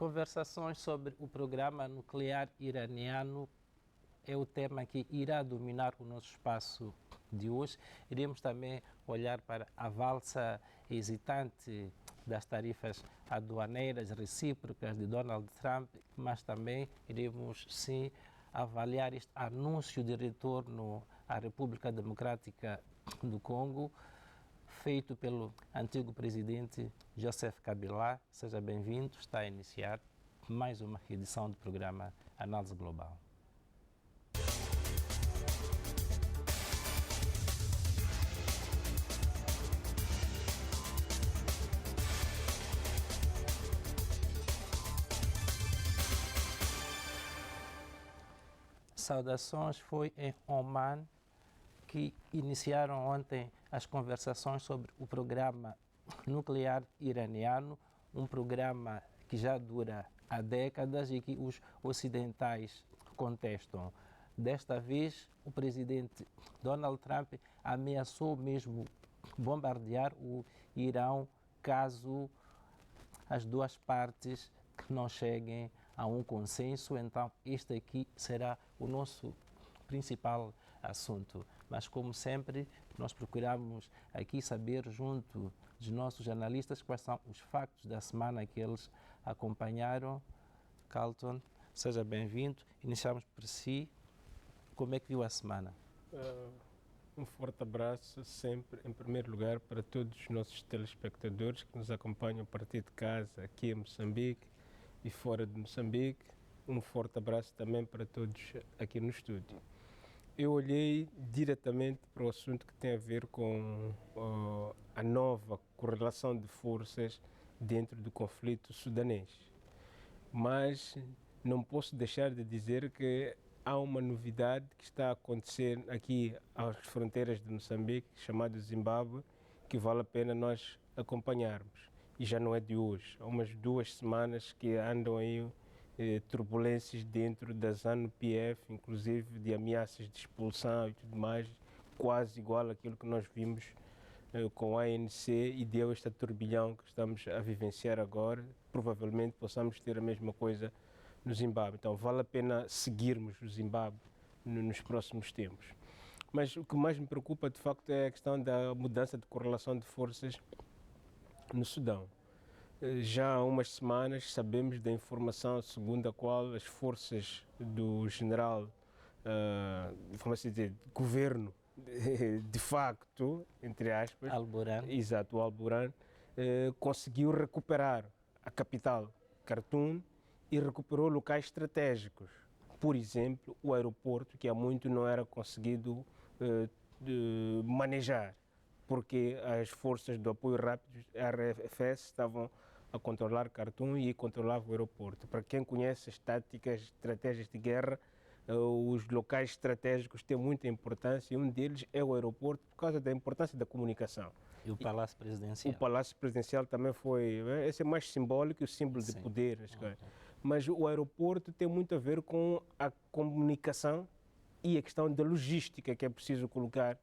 Conversações sobre o programa nuclear iraniano é o tema que irá dominar o nosso espaço de hoje. Iremos também olhar para a valsa hesitante das tarifas aduaneiras recíprocas de Donald Trump, mas também iremos, sim, avaliar este anúncio de retorno à República Democrática do Congo, feito pelo antigo presidente Joseph Kabila. Seja bem-vindo, está a iniciar mais uma edição do programa Análise Global. Saudações. Foi em Oman que iniciaram ontem as conversações sobre o programa nuclear iraniano, um programa que já dura há décadas e que os ocidentais contestam. Desta vez, o presidente Donald Trump ameaçou mesmo bombardear o Irão caso as duas partes não cheguem a um consenso. Então, este aqui será o nosso principal assunto. Mas, como sempre, nós procuramos aqui saber, junto dos nossos jornalistas, quais são os factos da semana que eles acompanharam. Carlton, seja bem-vindo. Iniciamos por si. Como é que viu a semana? Um forte abraço sempre, em primeiro lugar, para todos os nossos telespectadores que nos acompanham a partir de casa, aqui em Moçambique e fora de Moçambique. Um forte abraço também para todos aqui no estúdio. Eu olhei diretamente para o assunto que tem a ver com a nova correlação de forças dentro do conflito sudanês. Mas não posso deixar de dizer que há uma novidade que está a acontecer aqui às fronteiras de Moçambique, chamado Zimbábue, que vale a pena nós acompanharmos. E já não é de hoje, há umas 2 semanas que andam aí turbulências dentro da ZANU-PF, inclusive de ameaças de expulsão e tudo mais, quase igual àquilo que nós vimos com a ANC, e deu este turbilhão que estamos a vivenciar agora. Provavelmente possamos ter a mesma coisa no Zimbábue. Então vale a pena seguirmos o Zimbábue nos próximos tempos. Mas o que mais me preocupa, de facto, é a questão da mudança de correlação de forças no Sudão. Já há umas semanas sabemos da informação segundo a qual as forças do general, vamos dizer, governo, de facto, entre aspas, Al-Burhan. Exato, o Al-Burhan, conseguiu recuperar a capital, Khartoum, e recuperou locais estratégicos. Por exemplo, o aeroporto, que há muito não era conseguido manejar, porque as forças do apoio rápido, a RFS, estavam a controlar Khartoum e controlavam o aeroporto. Para quem conhece as táticas, estratégias de guerra, os locais estratégicos têm muita importância, e um deles é o aeroporto, por causa da importância da comunicação. E o Palácio Presidencial. O Palácio Presidencial também foi, esse é mais simbólico, o símbolo de poder. Mas o aeroporto tem muito a ver com a comunicação e a questão da logística que é preciso colocar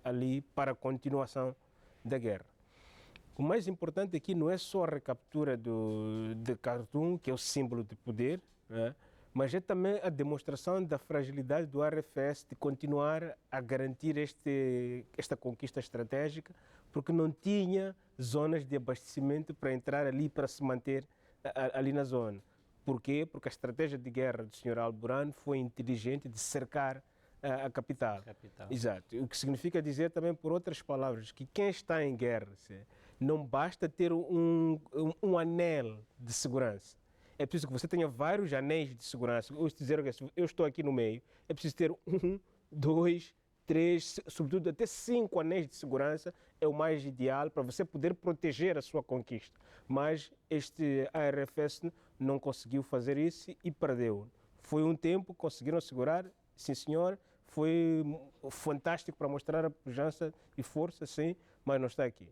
ali para a continuação da guerra. O mais importante aqui não é só a recaptura de Khartoum, que é o símbolo de poder, mas é também a demonstração da fragilidade do RFS de continuar a garantir esta conquista estratégica, porque não tinha zonas de abastecimento para entrar ali, para se manter ali na zona. Por quê? Porque a estratégia de guerra do Sr. Al-Burhan foi inteligente, de cercar a capital. Exato. O que significa dizer também, por outras palavras, que quem está em guerra não basta ter um anel de segurança. É preciso que você tenha vários anéis de segurança. Eu estou aqui no meio, é preciso ter 1, 2, 3, sobretudo até 5 anéis de segurança é o mais ideal para você poder proteger a sua conquista. Mas este ARFS não conseguiu fazer isso e perdeu. Foi um tempo, conseguiram segurar, sim senhor, foi fantástico para mostrar a pujança e força, sim, mas não está aqui.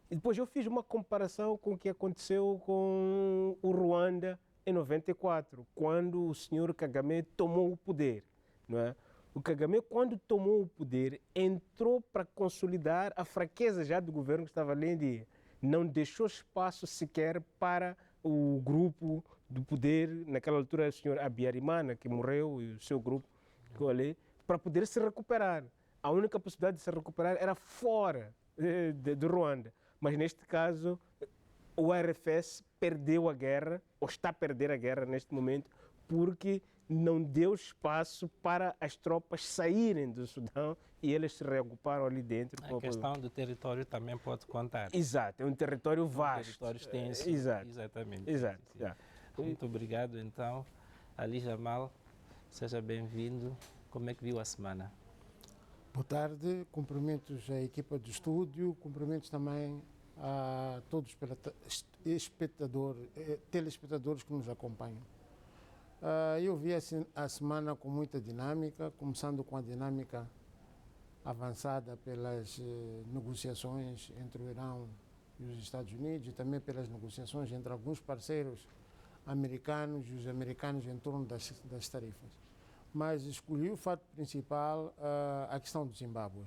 E depois eu fiz uma comparação com o que aconteceu com o Ruanda em 94, quando o senhor Kagame tomou o poder, não é? O Kagame, quando tomou o poder, entrou para consolidar a fraqueza já do governo que estava ali em dia. Não deixou espaço sequer para o grupo do poder, naquela altura o senhor Abiyarimana, que morreu, e o seu grupo, para poder se recuperar. A única possibilidade de se recuperar era fora de Ruanda. Mas neste caso, o RFS perdeu a guerra, ou está a perder a guerra neste momento, porque não deu espaço para as tropas saírem do Sudão e eles se reagruparam ali dentro. A questão do território também pode contar. Exato, é um território vasto. Um território extenso. Exato. Exatamente. Exato. Muito obrigado, então. Ali Jamal, seja bem-vindo. Como é que viu a semana? Boa tarde, cumprimentos à equipa do estúdio, cumprimentos também a todos os telespectadores que nos acompanham. Eu vi a semana com muita dinâmica, começando com a dinâmica avançada pelas negociações entre o Irão e os Estados Unidos e também pelas negociações entre alguns parceiros americanos e os americanos em torno das tarifas. Mas escolhi o fato principal, a questão do Zimbábue.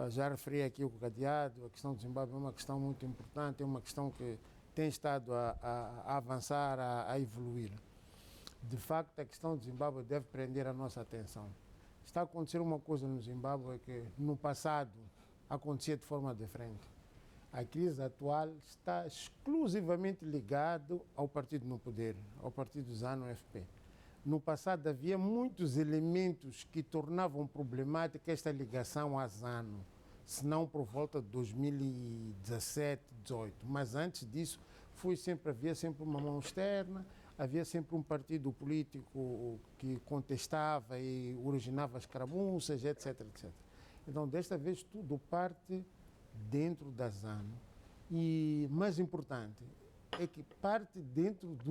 Já referi aqui o cadeado, a questão do Zimbábue é uma questão muito importante, é uma questão que tem estado a avançar, a evoluir. De facto, a questão do Zimbábue deve prender a nossa atenção. Está a acontecer uma coisa no Zimbábue que no passado acontecia de forma diferente. A crise atual está exclusivamente ligada ao partido no poder, ao partido ZANU-FP. No passado havia muitos elementos que tornavam problemática esta ligação à ZANU, se não por volta de 2017, 2018. Mas antes disso, havia sempre uma mão externa, havia sempre um partido político que contestava e originava escaramuças, etc, etc. Então, desta vez, tudo parte dentro da ZANU. E, mais importante, é que parte dentro de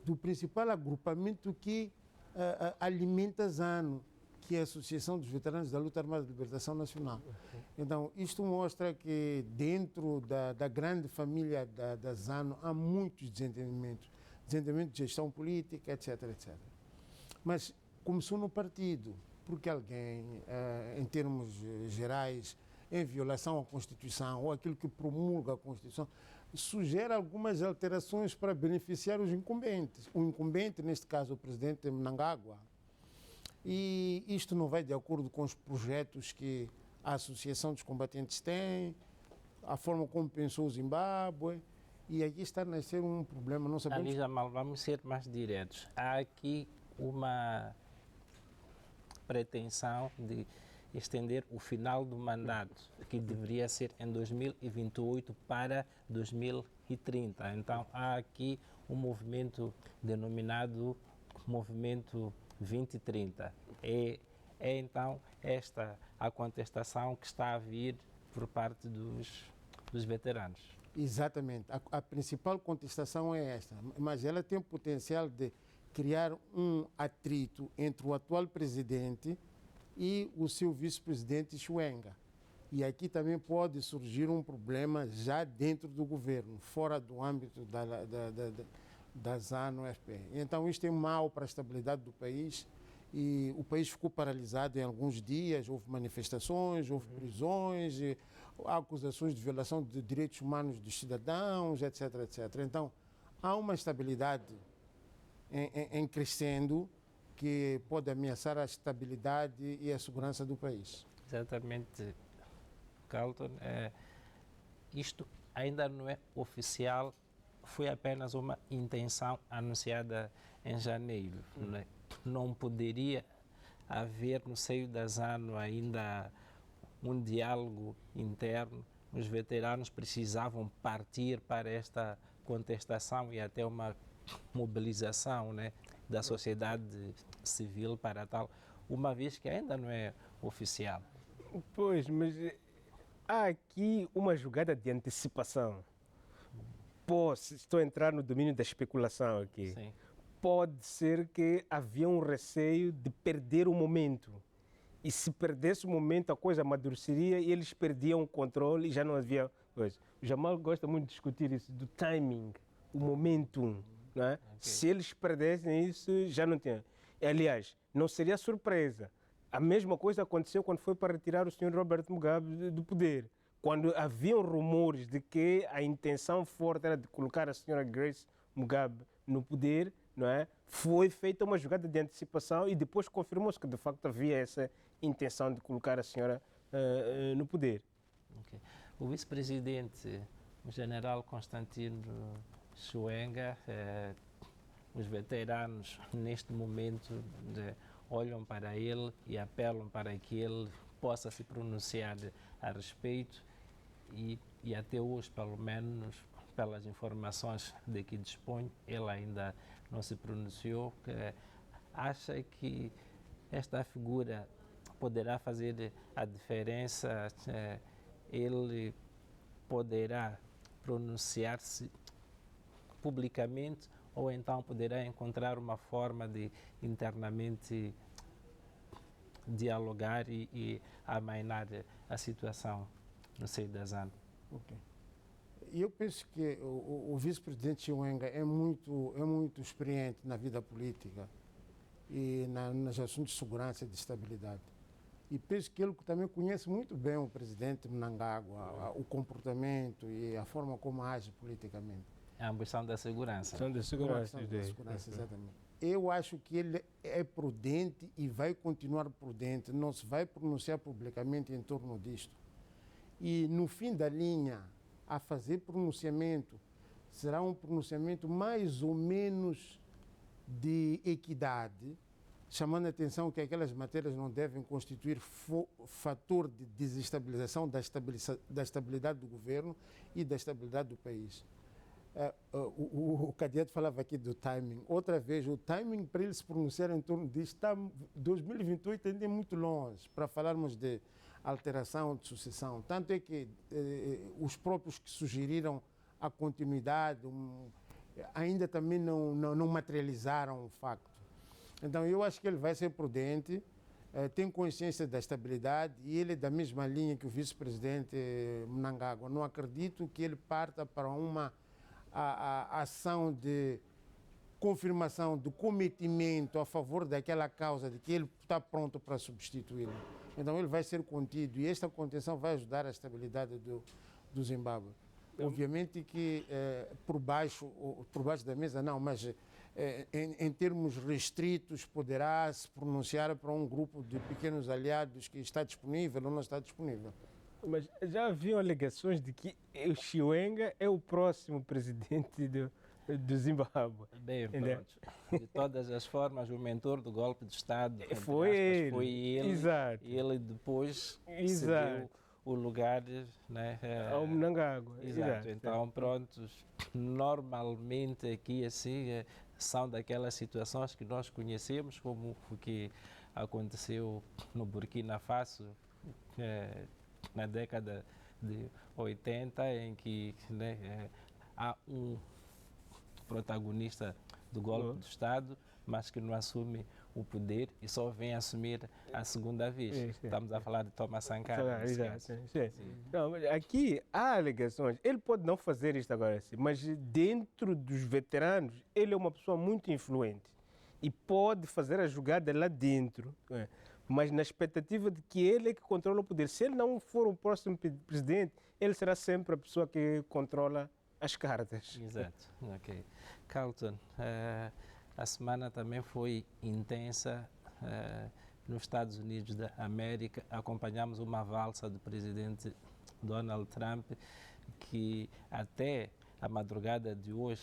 do principal agrupamento que alimenta a ZANU, que é a Associação dos Veteranos da Luta Armada de Libertação Nacional. Então, isto mostra que dentro da grande família da ZANU há muitos desentendimentos de gestão política, etc, etc. Mas começou no partido, porque alguém, em termos gerais, em violação à Constituição, ou aquilo que promulga a Constituição, sugere algumas alterações para beneficiar os incumbentes. O incumbente, neste caso, o presidente Mnangagwa. E isto não vai de acordo com os projetos que a Associação dos Combatentes tem, a forma como pensou o Zimbábue, e aqui está a nascer um problema. Não sabemos... Ali, Jamal, vamos ser mais diretos. Há aqui uma pretensão de estender o final do mandato, que deveria ser em 2028 para 2030. Então, há aqui um movimento denominado Movimento 2030. É então esta a contestação que está a vir por parte dos veteranos. Exatamente. A principal contestação é esta, mas ela tem o potencial de criar um atrito entre o atual presidente e o seu vice-presidente Chiwenga. E aqui também pode surgir um problema já dentro do governo, fora do âmbito da ZANU-FP. Então isto é mau para a estabilidade do país e o país ficou paralisado em alguns dias, houve manifestações, houve prisões, há acusações de violação de direitos humanos dos cidadãos, etc, etc. Então há uma estabilidade em crescendo que pode ameaçar a estabilidade e a segurança do país. Exatamente, Carlton. Isto ainda não é oficial, foi apenas uma intenção anunciada em janeiro. Não poderia haver no seio da ZANU ainda um diálogo interno. Os veteranos precisavam partir para esta contestação e até uma mobilização, né, da sociedade civil para tal, uma vez que ainda não é oficial. Pois, mas há aqui uma jogada de antecipação. Estou a entrar no domínio da especulação aqui. Sim. Pode ser que havia um receio de perder o momento. E se perdesse o momento, a coisa amadureceria e eles perdiam o controle e já não havia coisa. O Jamal gosta muito de discutir isso, do timing, o momentum. Não é? Okay. Se eles perdessem isso, já não tinha. Aliás, não seria surpresa. A mesma coisa aconteceu quando foi para retirar o Sr. Robert Mugabe do poder. quando haviam rumores de que a intenção forte era de colocar a senhora Grace Mugabe no poder, não é? Foi feita uma jogada de antecipação e depois confirmou-se que de facto havia essa intenção de colocar a senhora no poder. Okay. O vice-presidente, o general Constantino Chiwenga, os veteranos neste momento olham para ele e apelam para que ele possa se pronunciar a respeito e até hoje, pelo menos pelas informações de que dispõe, ele ainda não se pronunciou. Acha que esta figura poderá fazer a diferença? Ele poderá pronunciar-se publicamente ou então poderá encontrar uma forma de internamente dialogar e amainar a situação no seio da ZANU? Okay. Eu penso que o vice-presidente Chiwenga é muito experiente na vida política e nos assuntos de segurança e de estabilidade. E penso que ele também conhece muito bem o presidente Mnangagwa, o comportamento e a forma como age politicamente. A ambição da segurança. São da segurança. Exatamente. Eu acho que ele é prudente e vai continuar prudente, não se vai pronunciar publicamente em torno disto. E no fim da linha, a fazer pronunciamento, será um pronunciamento mais ou menos de equidade, chamando a atenção que aquelas matérias não devem constituir fator de desestabilização da estabilidade do governo e da estabilidade do país. O Cadiato falava aqui do timing. Outra vez, o timing para ele se pronunciar em torno disso está 2028 ainda é muito longe para falarmos de alteração de sucessão. Tanto é que os próprios que sugeriram a continuidade ainda também não materializaram o facto. Então, eu acho que ele vai ser prudente, tem consciência da estabilidade e ele é da mesma linha que o vice-presidente Mnangagwa. Não acredito que ele parta para uma a ação de confirmação do cometimento a favor daquela causa de que ele está pronto para substituí-lo. Então ele vai ser contido e esta contenção vai ajudar a estabilidade do Zimbábue. Obviamente que por baixo da mesa não, mas em termos restritos poderá se pronunciar para um grupo de pequenos aliados que está disponível ou não está disponível. Mas já haviam alegações de que o Chiwenga é o próximo presidente do Zimbábue. Bem, pronto. De todas as formas, o mentor do golpe de Estado foi ele. Exato. E ele depois cedeu o lugar, né, ao Mnangagwa. Exato. Então, pronto, normalmente aqui assim são daquelas situações que nós conhecemos, como o que aconteceu no Burkina Faso, na década de 80, em que há um protagonista do golpe de Estado, mas que não assume o poder e só vem assumir a segunda vez. Estamos a falar de Thomas Sankara. Não, aqui há alegações. Ele pode não fazer isto agora assim, mas dentro dos veteranos, ele é uma pessoa muito influente e pode fazer a jogada lá dentro. Mas na expectativa de que ele é que controla o poder. Se ele não for o próximo presidente, ele será sempre a pessoa que controla as cartas. Exato. Ok. Carlton, a semana também foi intensa nos Estados Unidos da América. Acompanhamos uma valsa do presidente Donald Trump, que até a madrugada de hoje,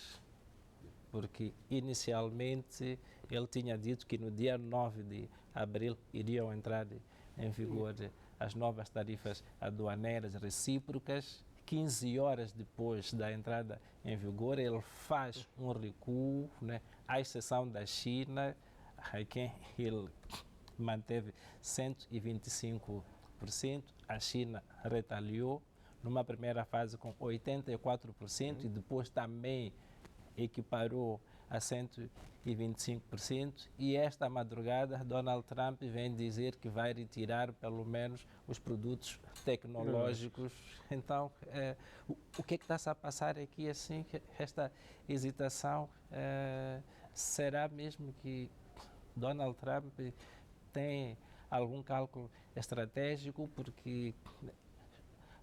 porque inicialmente ele tinha dito que no dia 9 de abril iriam entrar em vigor as novas tarifas aduaneiras recíprocas. 15 horas depois da entrada em vigor, ele faz um recuo, né, à exceção da China, a quem ele manteve 125%. A China retaliou numa primeira fase com 84% e depois também equiparou a 125%, e esta madrugada Donald Trump vem dizer que vai retirar pelo menos os produtos tecnológicos. Então, o que é que está-se a passar aqui assim? Esta hesitação, será mesmo que Donald Trump tem algum cálculo estratégico? Porque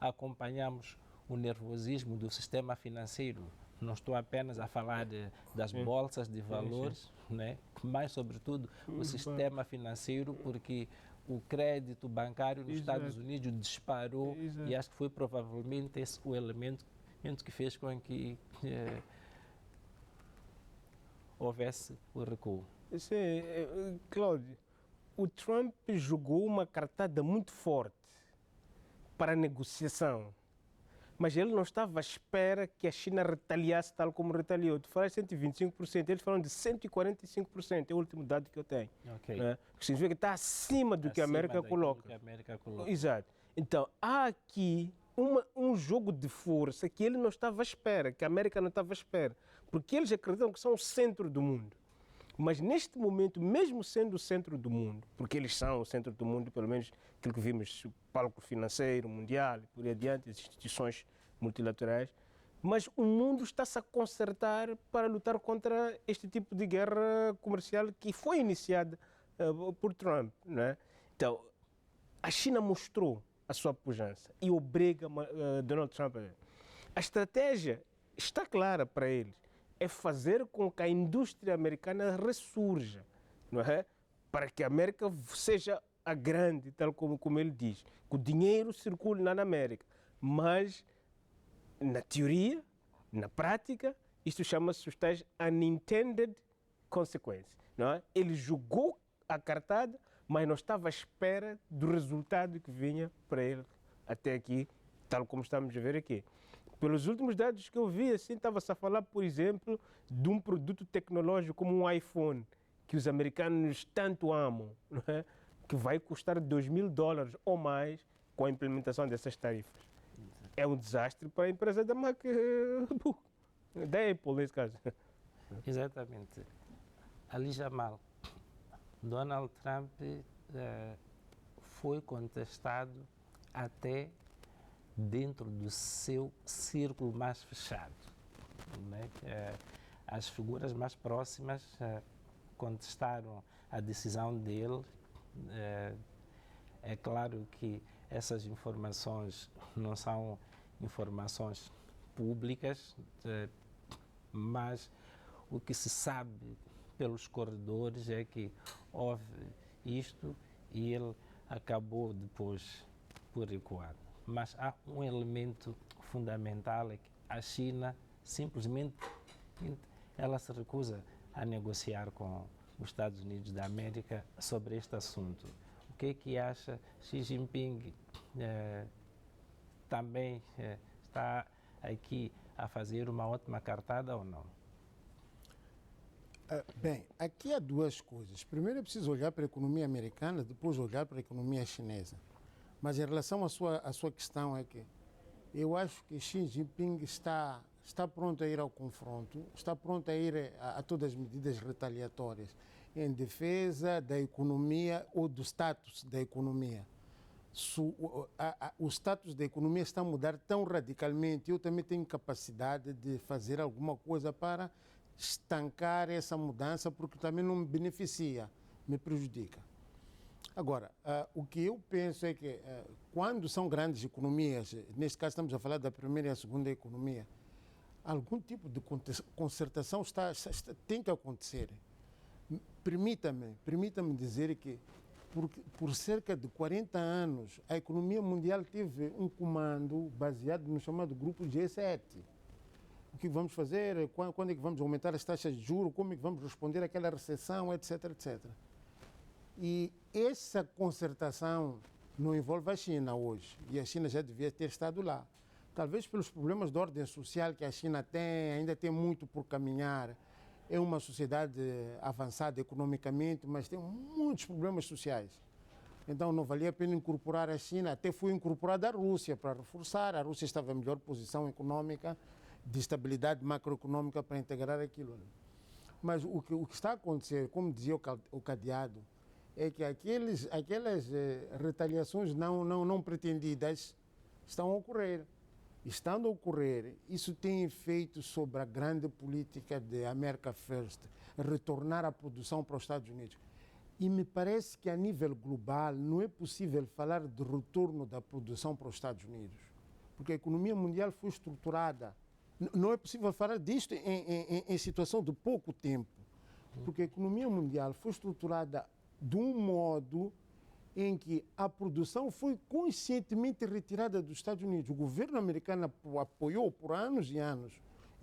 acompanhamos o nervosismo do sistema financeiro. Não estou apenas a falar das bolsas de valores, né? Mas, sobretudo, o sistema financeiro, porque o crédito bancário nos Estados Unidos disparou e acho que foi provavelmente esse o elemento que fez com que houvesse o recuo. Sim, Cláudio, o Trump jogou uma cartada muito forte para a negociação, mas ele não estava à espera que a China retaliasse tal como retaliou. Tu falas 125%, eles falam de 145%, é o último dado que eu tenho. Okay. Né? Que significa que está acima do que a América coloca. Exato. Então, há aqui um jogo de força que ele não estava à espera, que a América não estava à espera, porque eles acreditam que são o centro do mundo. Mas neste momento, mesmo sendo o centro do mundo, porque eles são o centro do mundo, pelo menos aquilo que vimos, o palco financeiro, mundial, e por aí adiante, as instituições multilaterais, mas o mundo está-se a concertar para lutar contra este tipo de guerra comercial que foi iniciada por Trump. Né? Então, a China mostrou a sua pujança e obriga Donald Trump a ver. A estratégia está clara para eles. É fazer com que a indústria americana ressurja, não é? Para que a América seja a grande, tal como ele diz. Que o dinheiro circule na América. Mas, na teoria, na prática, isto chama-se os tais unintended consequences. Não é? Ele jogou a cartada, mas não estava à espera do resultado que vinha para ele até aqui, tal como estamos a ver aqui. Pelos últimos dados que eu vi, assim, estava-se a falar, por exemplo, de um produto tecnológico como um iPhone, que os americanos tanto amam, não é? Que vai custar $2.000 ou mais com a implementação dessas tarifas. É um desastre para a empresa da da Apple, nesse caso. Exatamente. Ali, Jamal, Donald Trump foi contestado até dentro do seu círculo mais fechado. Né? As figuras mais próximas contestaram a decisão dele. É claro que essas informações não são informações públicas, mas o que se sabe pelos corredores é que houve isto e ele acabou depois por recuar. Mas há um elemento fundamental, é que a China simplesmente ela se recusa a negociar com os Estados Unidos da América sobre este assunto. O que é que acha? Xi Jinping também está aqui a fazer uma ótima cartada ou não? Bem, aqui há duas coisas. Primeiro é preciso olhar para a economia americana, depois olhar para a economia chinesa. Mas em relação à sua questão é que eu acho que Xi Jinping está pronto a ir ao confronto, está pronto a ir a todas as medidas retaliatórias em defesa da economia ou do status da economia. O status da economia está a mudar tão radicalmente, eu também tenho capacidade de fazer alguma coisa para estancar essa mudança, porque também não me beneficia, me prejudica. Agora, o que eu penso é que quando são grandes economias, neste caso estamos a falar da primeira e a segunda economia, algum tipo de concertação tem que acontecer. Permita-me dizer que por cerca de 40 anos a economia mundial teve um comando baseado no chamado grupo G7. O que vamos fazer, quando é que vamos aumentar as taxas de juros, como é que vamos responder àquela recessão, etc, etc. E essa concertação não envolve a China hoje, e a China já devia ter estado lá. Talvez pelos problemas de ordem social que a China tem, ainda tem muito por caminhar. É uma sociedade avançada economicamente, mas tem muitos problemas sociais. Então não valia a pena incorporar a China, até foi incorporada a Rússia para reforçar. A Rússia estava em melhor posição econômica, de estabilidade macroeconômica para integrar aquilo. Mas o que está a acontecer, como dizia o Cadeado, é que aquelas retaliações não pretendidas estão a ocorrer. Estando a ocorrer, isso tem efeito sobre a grande política de America First, retornar a produção para os Estados Unidos. E me parece que a nível global não é possível falar de retorno da produção para os Estados Unidos. porque a economia mundial foi estruturada. Não é possível falar disto em situação de pouco tempo, porque a economia mundial foi estruturada de um modo em que a produção foi conscientemente retirada dos Estados Unidos. O governo americano apoiou por anos e anos,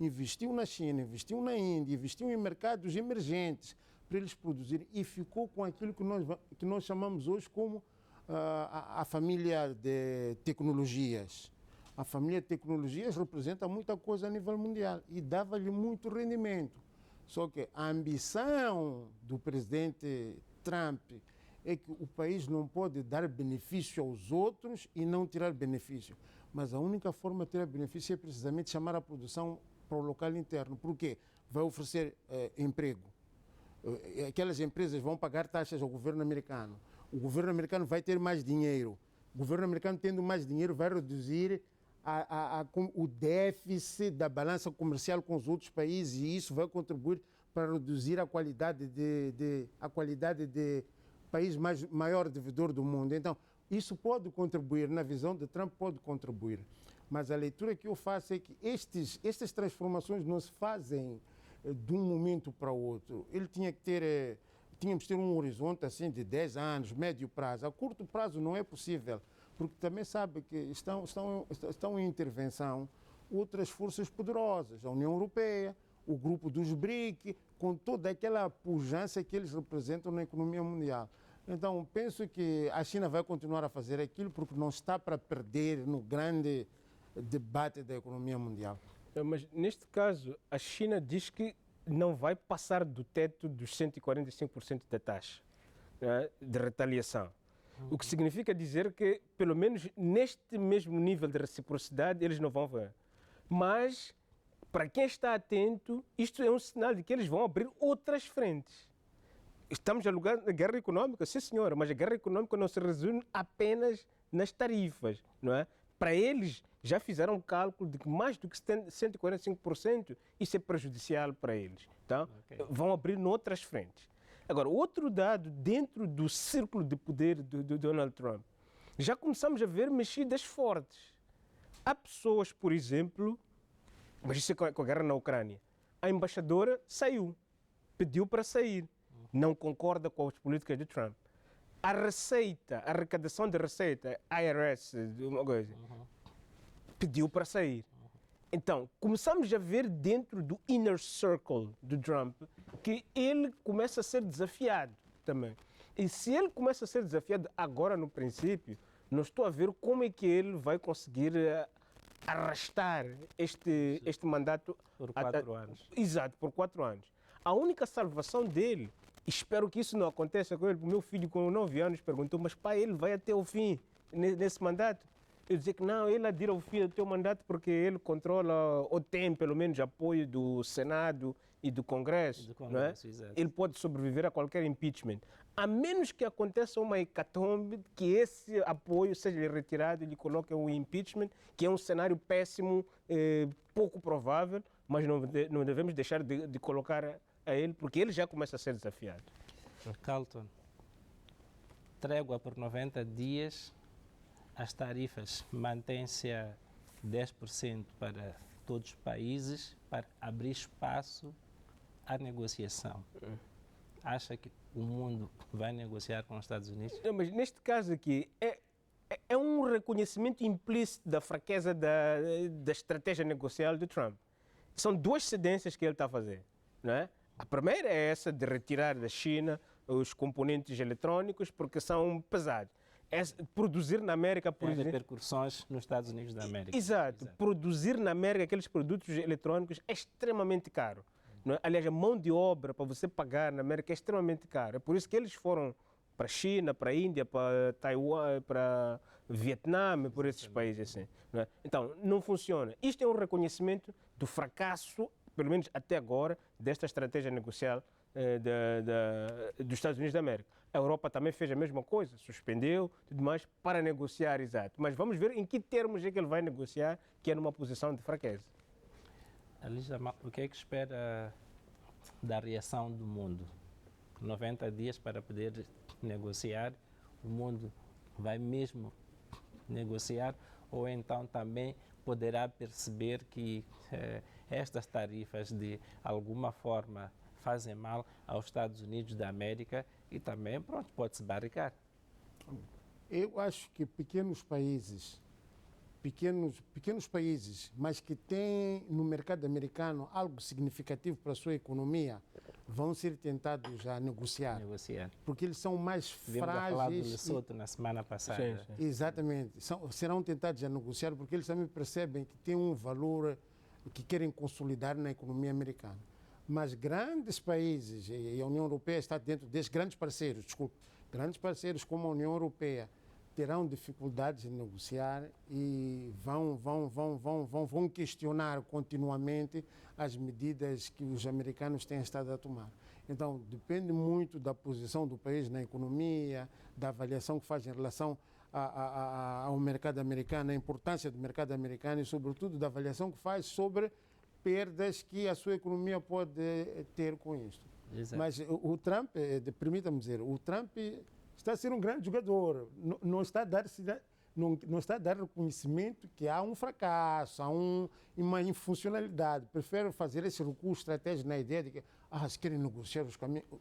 investiu na China, investiu na Índia, investiu em mercados emergentes para eles produzirem e ficou com aquilo que nós chamamos hoje como a família de tecnologias. A família de tecnologias representa muita coisa a nível mundial e dava-lhe muito rendimento. Só que a ambição do presidente Trump é que o país não pode dar benefício aos outros e não tirar benefício. Mas a única forma de tirar benefício é precisamente chamar a produção para o local interno. Por quê? Vai oferecer emprego. Aquelas empresas vão pagar taxas ao governo americano. O governo americano vai ter mais dinheiro. O governo americano, tendo mais dinheiro, vai reduzir o déficit da balança comercial com os outros países e isso vai contribuir para reduzir a qualidade de país maior devedor do mundo. Então, isso pode contribuir, na visão de Trump, pode contribuir. Mas a leitura que eu faço é que estas transformações não se fazem de um momento para o outro. Tínhamos que ter um horizonte assim de 10 anos, médio prazo. A curto prazo não é possível, porque também sabe que estão em intervenção outras forças poderosas, a União Europeia, o grupo dos BRIC, com toda aquela pujança que eles representam na economia mundial. Então, penso que a China vai continuar a fazer aquilo porque não está para perder no grande debate da economia mundial. Mas, neste caso, a China diz que não vai passar do teto dos 145% da taxa, né, de retaliação. O que significa dizer que, pelo menos neste mesmo nível de reciprocidade, eles não vão ver. Mas, para quem está atento, isto é um sinal de que eles vão abrir outras frentes. Estamos a lugar da guerra econômica, sim senhora, mas a guerra econômica não se resume apenas nas tarifas, não é? Para eles, já fizeram um cálculo de que mais do que 145%, isso é prejudicial para eles. Então, vão abrir noutras frentes. Agora, outro dado dentro do círculo de poder do Donald Trump, já começamos a ver mexidas fortes. Há pessoas, por exemplo, mas isso é com a guerra na Ucrânia, a embaixadora saiu, pediu para sair, não concorda com as políticas de Trump. A receita, a arrecadação de receita, IRS, uma coisa, pediu para sair. Então, começamos a ver dentro do inner circle do Trump que ele começa a ser desafiado também. E se ele começa a ser desafiado agora no princípio, não estou a ver como é que ele vai conseguir arrastar este mandato por 4 anos. Exato, por 4 anos. A única salvação dele, espero que isso não aconteça com ele, o meu filho com 9 anos perguntou, mas pai, ele vai até o fim nesse mandato? Eu dizia que não, ele adira ao fim do teu mandato porque ele controla, ou tem pelo menos apoio do Senado e do Congresso. Não é? Ele pode sobreviver a qualquer impeachment. A menos que aconteça uma hecatombe, que esse apoio seja retirado e lhe coloque o impeachment, que é um cenário péssimo, pouco provável, mas não devemos deixar de colocar a ele, porque ele já começa a ser desafiado. Carlton, trégua por 90 dias, as tarifas mantêm-se a 10% para todos os países para abrir espaço à negociação. Acha que o mundo vai negociar com os Estados Unidos? Não, mas neste caso aqui é um reconhecimento implícito da fraqueza da estratégia negocial de Trump. São 2 cedências que ele está a fazer, não é? A primeira é essa de retirar da China os componentes eletrônicos porque são pesados. Produzir na América, por exemplo, repercussões nos Estados Unidos da América. Exato. Produzir na América aqueles produtos eletrônicos é extremamente caro. Não é? Aliás, a mão de obra para você pagar na América é extremamente caro. É por isso que eles foram para a China, para a Índia, para Taiwan, para Vietnã, por esses países assim. Não é? Então, não funciona. Isto é um reconhecimento do fracasso, pelo menos até agora, desta estratégia negocial dos Estados Unidos da América. A Europa também fez a mesma coisa, suspendeu, tudo mais, para negociar, exato. Mas vamos ver em que termos é que ele vai negociar, que é numa posição de fraqueza. Alija, o que é que espera da reação do mundo? 90 dias para poder negociar, o mundo vai mesmo negociar ou então também poderá perceber que estas tarifas de alguma forma fazem mal aos Estados Unidos da América e também, pronto, pode-se barricar. Eu acho que pequenos países, mas que têm no mercado americano algo significativo para a sua economia, vão ser tentados a negociar. Porque eles são mais Tivemos frágeis. A falar do Lesoto na semana passada. Sim. Exatamente. Serão tentados a negociar porque eles também percebem que tem um valor que querem consolidar na economia americana. Mas grandes países, e a União Europeia está dentro desses grandes parceiros como a União Europeia, terão dificuldades em negociar e vão questionar continuamente as medidas que os americanos têm estado a tomar. Então, depende muito da posição do país na economia, da avaliação que faz em relação ao mercado americano, a importância do mercado americano e, sobretudo, da avaliação que faz sobre perdas que a sua economia pode ter com isto. Exato. Mas o Trump, permita-me dizer, o Trump está a ser um grande jogador, não está a dar reconhecimento que há um fracasso, há uma infuncionalidade. Prefere fazer esse recuo estratégico na ideia de que se querem negociar,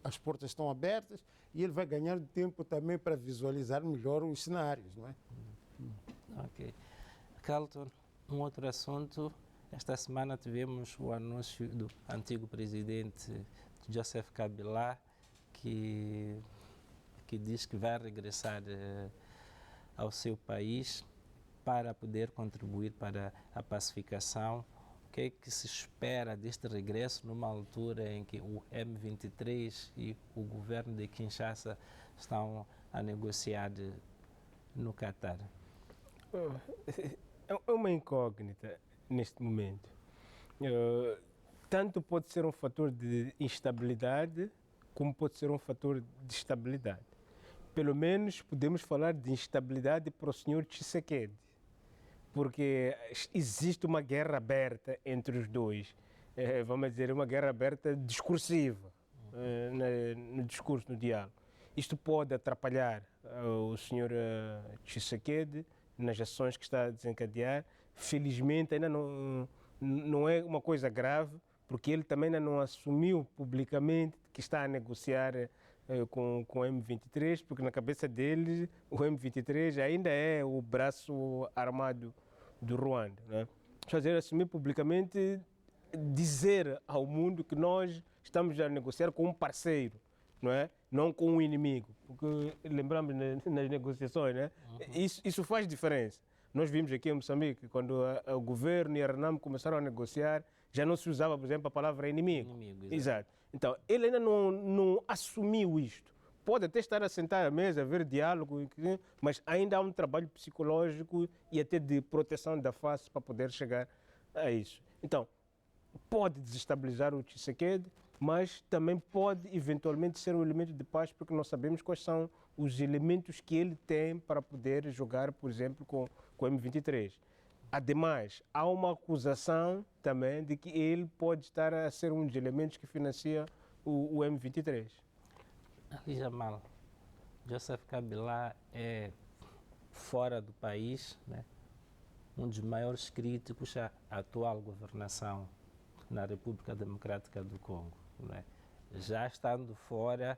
as portas estão abertas e ele vai ganhar tempo também para visualizar melhor os cenários, não é? Ok. Carlton, um outro assunto. Esta semana tivemos o anúncio do antigo presidente Joseph Kabila, que diz que vai regressar ao seu país para poder contribuir para a pacificação. O que é que se espera deste regresso numa altura em que o M23 e o governo de Kinshasa estão a negociar no Catar? É uma incógnita neste momento. Tanto pode ser um fator de instabilidade, como pode ser um fator de estabilidade. Pelo menos podemos falar de instabilidade para o senhor Tshisekedi, porque existe uma guerra aberta entre os dois, vamos dizer, uma guerra aberta discursiva, no discurso, no diálogo. Isto pode atrapalhar o senhor Tshisekedi nas ações que está a desencadear. Felizmente ainda não é uma coisa grave, porque ele também ainda não assumiu publicamente que está a negociar com o M23, porque na cabeça dele o M23 ainda é o braço armado do Ruanda, né? Fazer assumir publicamente, dizer ao mundo que nós estamos a negociar com um parceiro, não é? Não com um inimigo, porque lembramos nas negociações, né? Isso faz diferença. Nós vimos aqui em Moçambique, quando o governo e a RENAM começaram a negociar, já não se usava, por exemplo, a palavra inimigo. Exato. Então, ele ainda não assumiu isto. Pode até estar a sentar à mesa, a ver diálogo, mas ainda há um trabalho psicológico e até de proteção da face para poder chegar a isso. Então, pode desestabilizar o Tshisekedi, mas também pode eventualmente ser um elemento de paz, porque nós sabemos quais são os elementos que ele tem para poder jogar, por exemplo, com o M23. Ademais, há uma acusação também de que ele pode estar a ser um dos elementos que financia o M23. Ali, Jamal, Joseph Kabila é, fora do país, né, um dos maiores críticos à atual governação na República Democrática do Congo, né? Já estando fora,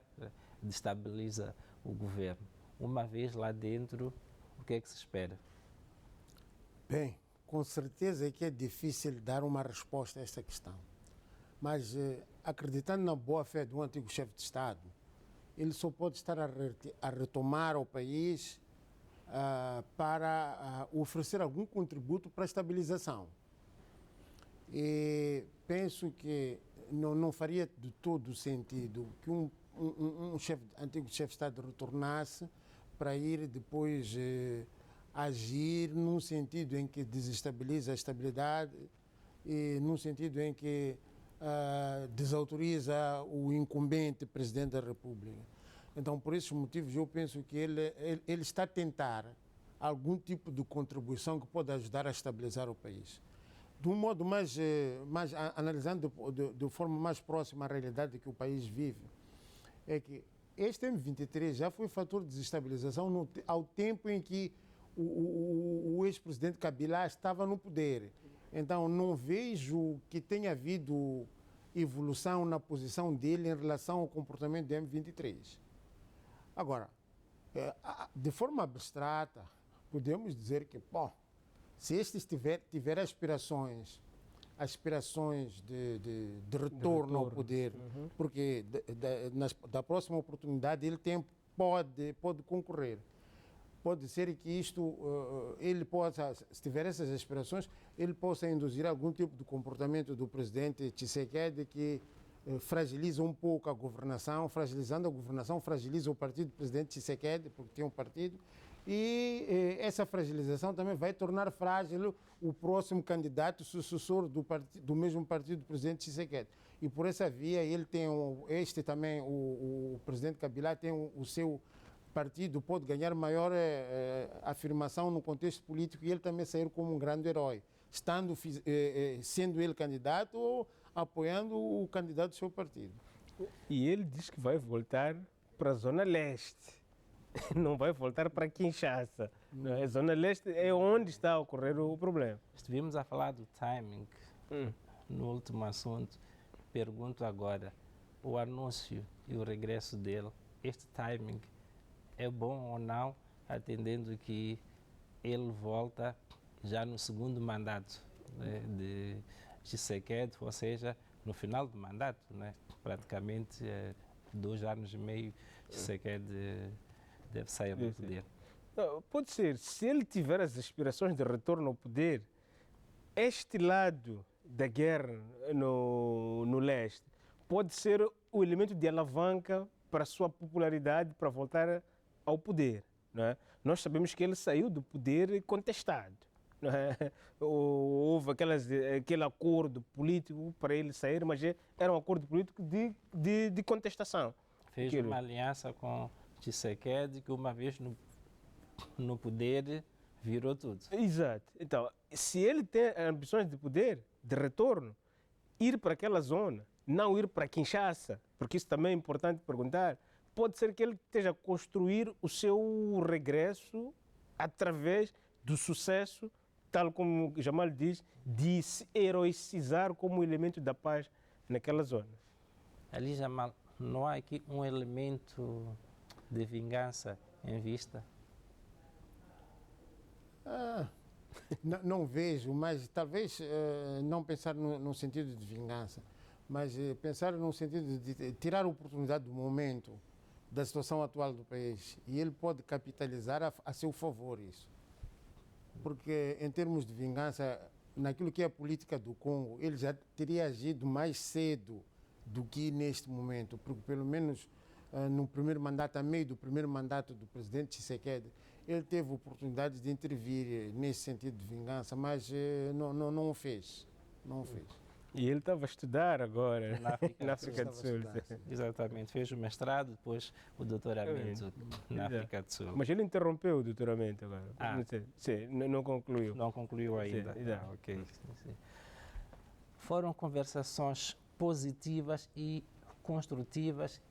destabiliza o governo. Uma vez lá dentro, o que é que se espera? Bem, com certeza é que é difícil dar uma resposta a esta questão. Mas, acreditando na boa-fé do antigo chefe de Estado, ele só pode estar a retomar ao país para oferecer algum contributo para a estabilização. E penso que não faria de todo sentido que um antigo chefe de Estado retornasse para ir depois agir num sentido em que desestabiliza a estabilidade e num sentido em que desautoriza o incumbente Presidente da República. Então, por esses motivos, eu penso que ele está a tentar algum tipo de contribuição que pode ajudar a estabilizar o país. De um modo mais analisando de forma mais próxima à realidade que o país vive, é que este M23 já foi fator de desestabilização ao tempo em que o ex-presidente Kabila estava no poder. Então, não vejo que tenha havido evolução na posição dele em relação ao comportamento do M23. Agora, de forma abstrata, podemos dizer que, bom, se este tiver aspirações de retorno ao poder, porque da próxima oportunidade ele pode concorrer. Pode ser que ele possa, se tiver essas aspirações, ele possa induzir algum tipo de comportamento do presidente Tshisekedi que fragiliza um pouco a governação, fragilizando a governação, fragiliza o partido do presidente Tshisekedi, porque tem um partido, e essa fragilização também vai tornar frágil o próximo candidato sucessor do mesmo partido do presidente Tshisekedi. E por essa via, ele tem o presidente Kabila tem o seu partido, pode ganhar maior afirmação no contexto político e ele também sair como um grande herói, sendo ele candidato ou apoiando o candidato do seu partido. E ele diz que vai voltar para a Zona Leste, não vai voltar para Kinshasa. A Zona Leste é onde está a ocorrer o problema. Estivemos a falar do timing no último assunto. Pergunto agora, o anúncio e o regresso dele, este timing é bom ou não, atendendo que ele volta já no segundo mandato, né, de Tshisekedi, ou seja, no final do mandato, né, praticamente 2 anos e meio, Tshisekedi deve sair do poder. Não, pode ser, se ele tiver as aspirações de retorno ao poder, este lado da guerra no leste pode ser o elemento de alavanca para a sua popularidade, para voltar ao poder. Não é? Nós sabemos que ele saiu do poder contestado. Não é? Houve aquele acordo político para ele sair, mas era um acordo político de contestação. Fez uma aliança com Tshisekedi, que uma vez no poder virou tudo. Exato. Então, se ele tem ambições de poder, de retorno, ir para aquela zona, não ir para Kinshasa, porque isso também é importante perguntar, pode ser que ele esteja a construir o seu regresso através do sucesso, tal como Jamal diz, de se heroicizar como elemento da paz naquela zona. Ali, Jamal, não há aqui um elemento de vingança em vista? Não vejo, mas talvez não pensar no sentido de vingança, mas pensar no sentido de tirar a oportunidade do momento, da situação atual do país, e ele pode capitalizar a seu favor isso. Porque em termos de vingança, naquilo que é a política do Congo, ele já teria agido mais cedo do que neste momento, porque pelo menos no primeiro mandato, a meio do primeiro mandato do presidente Tshisekedi, ele teve oportunidade de intervir nesse sentido de vingança, mas não o fez. Não o fez. E ele estava a estudar agora na África do Sul. Exatamente, fez o mestrado, depois o doutoramento na África do Sul. Mas ele interrompeu o doutoramento agora. Não concluiu. Não concluiu ainda. Sim, ok. Sim. Foram conversações positivas e construtivas.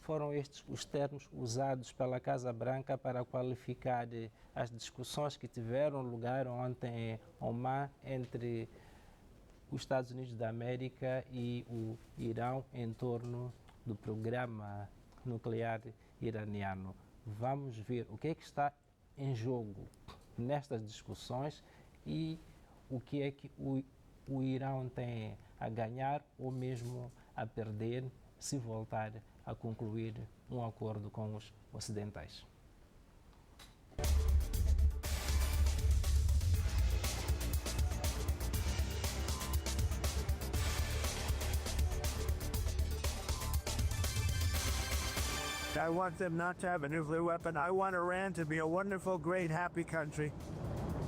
Foram estes os termos usados pela Casa Branca para qualificar as discussões que tiveram lugar ontem em Oman entre os Estados Unidos da América e o Irão em torno do programa nuclear iraniano. Vamos ver o que é que está em jogo nestas discussões e o que é que o Irão tem a ganhar ou mesmo a perder se voltar a concluir um acordo com os ocidentais. I want them not to have a nuclear weapon. I want Iran to be a wonderful, great, happy country,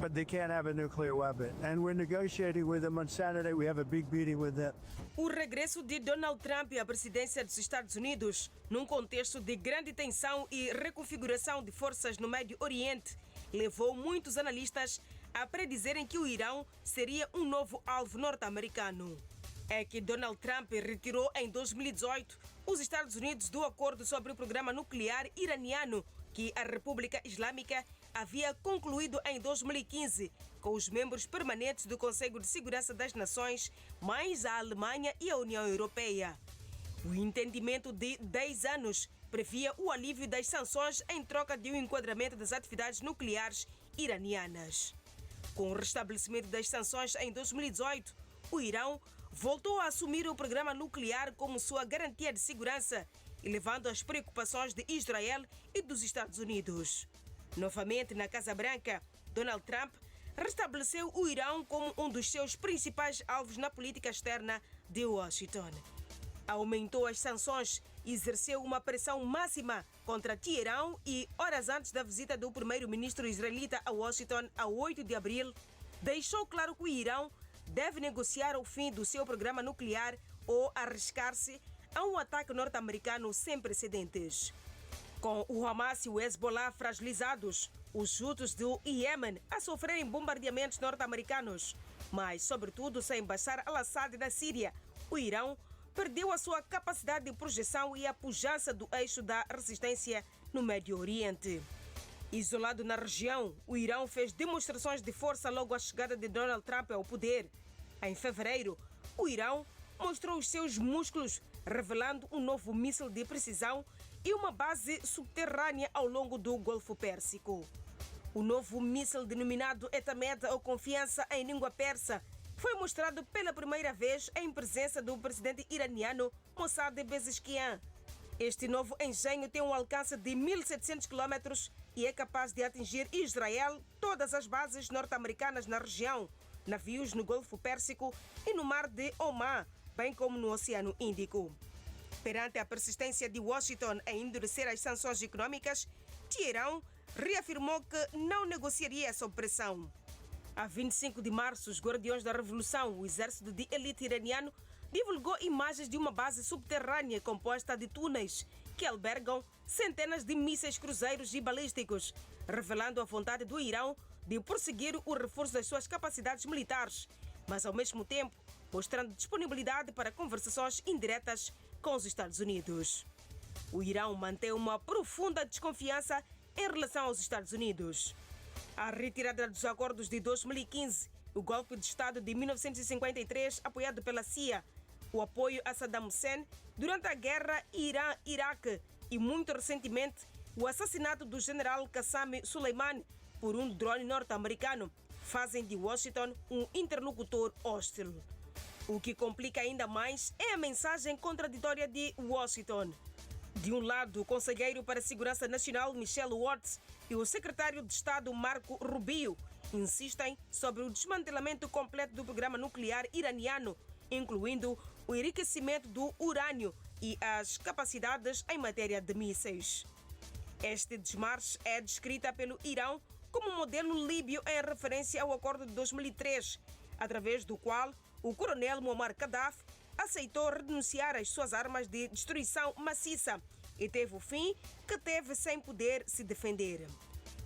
but they can't have a nuclear weapon. And we're negotiating with them on Saturday. We have a big meeting with them. O regresso de Donald Trump à presidência dos Estados Unidos, num contexto de grande tensão e reconfiguração de forças no Médio Oriente, levou muitos analistas a predizerem que o Irão seria um novo alvo norte-americano. É que Donald Trump retirou em 2018 os Estados Unidos do acordo sobre o programa nuclear iraniano que a República Islâmica havia concluído em 2015 com os membros permanentes do Conselho de Segurança das Nações, mais a Alemanha e a União Europeia. O entendimento de 10 anos previa o alívio das sanções em troca de um enquadramento das atividades nucleares iranianas. Com o restabelecimento das sanções em 2018, o Irão voltou a assumir o programa nuclear como sua garantia de segurança, elevando as preocupações de Israel e dos Estados Unidos. Novamente, na Casa Branca, Donald Trump restabeleceu o Irão como um dos seus principais alvos na política externa de Washington. Aumentou as sanções e exerceu uma pressão máxima contra Teherão e, horas antes da visita do primeiro-ministro israelita a Washington, a 8 de abril, deixou claro que o Irão deve negociar o fim do seu programa nuclear ou arriscar-se a um ataque norte-americano sem precedentes. Com o Hamas e o Hezbollah fragilizados, os Houthis do Iêmen a sofrerem bombardeamentos norte-americanos, mas, sobretudo, sem Bashar al-Assad da Síria, o Irão perdeu a sua capacidade de projeção e a pujança do eixo da resistência no Médio Oriente. Isolado na região, o Irão fez demonstrações de força logo à chegada de Donald Trump ao poder. Em fevereiro, o Irão mostrou os seus músculos, revelando um novo míssil de precisão e uma base subterrânea ao longo do Golfo Pérsico. O novo míssil, denominado Etamed, ou Confiança em língua persa, foi mostrado pela primeira vez em presença do presidente iraniano Mossad Pezeshkian. Este novo engenho tem um alcance de 1.700 km e é capaz de atingir Israel, todas as bases norte-americanas na região, navios no Golfo Pérsico e no Mar de Omã, bem como no Oceano Índico. Perante a persistência de Washington em endurecer as sanções econômicas, Teherão reafirmou que não negociaria sob pressão. A 25 de março, os Guardiões da Revolução, o exército de elite iraniano, divulgou imagens de uma base subterrânea composta de túneis que albergam centenas de mísseis cruzeiros e balísticos, revelando a vontade do Irão de prosseguir o reforço das suas capacidades militares, mas ao mesmo tempo mostrando disponibilidade para conversações indiretas com os Estados Unidos. O Irão mantém uma profunda desconfiança em relação aos Estados Unidos. A retirada dos acordos de 2015, o golpe de Estado de 1953 apoiado pela CIA, o apoio a Saddam Hussein durante a guerra Irã-Iraque e, muito recentemente, o assassinato do general Qassem Soleimani por um drone norte-americano fazem de Washington um interlocutor hostil. O que complica ainda mais é a mensagem contraditória de Washington. De um lado, o conselheiro para a Segurança Nacional, Michelle Watts, e o secretário de Estado, Marco Rubio, insistem sobre o desmantelamento completo do programa nuclear iraniano, incluindo o enriquecimento do urânio e as capacidades em matéria de mísseis. Este desmarche é descrita pelo Irão como um modelo líbio em referência ao acordo de 2003, através do qual o coronel Muammar Gaddafi aceitou renunciar às suas armas de destruição maciça e teve o fim que teve sem poder se defender.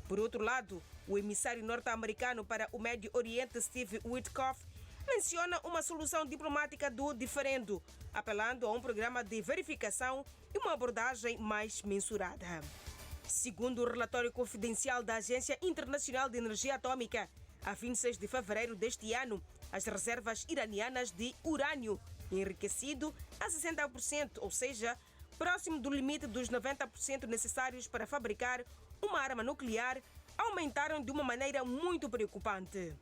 Por outro lado, o emissário norte-americano para o Médio Oriente, Steve Witkoff, menciona uma solução diplomática do diferendo, apelando a um programa de verificação e uma abordagem mais mensurada. Segundo o relatório confidencial da Agência Internacional de Energia Atômica, a 26 de fevereiro deste ano, as reservas iranianas de urânio enriquecido a 60%, ou seja, próximo do limite dos 90% necessários para fabricar uma arma nuclear, aumentaram de uma maneira muito preocupante.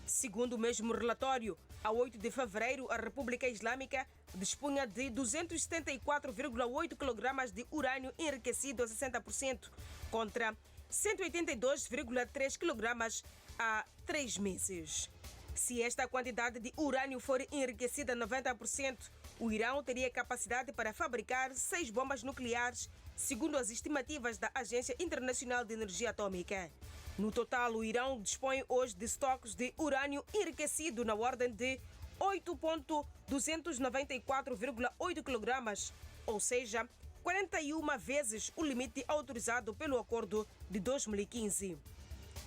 Segundo o mesmo relatório, a 8 de fevereiro, a República Islâmica dispunha de 274,8 kg de urânio enriquecido a 60%, contra 182,3 kg há 3 meses. Se esta quantidade de urânio for enriquecida a 90%, o Irão teria capacidade para fabricar 6 bombas nucleares, segundo as estimativas da Agência Internacional de Energia Atômica. No total, o Irão dispõe hoje de estoques de urânio enriquecido na ordem de 8,294,8 kg, ou seja, 41 vezes o limite autorizado pelo acordo de 2015.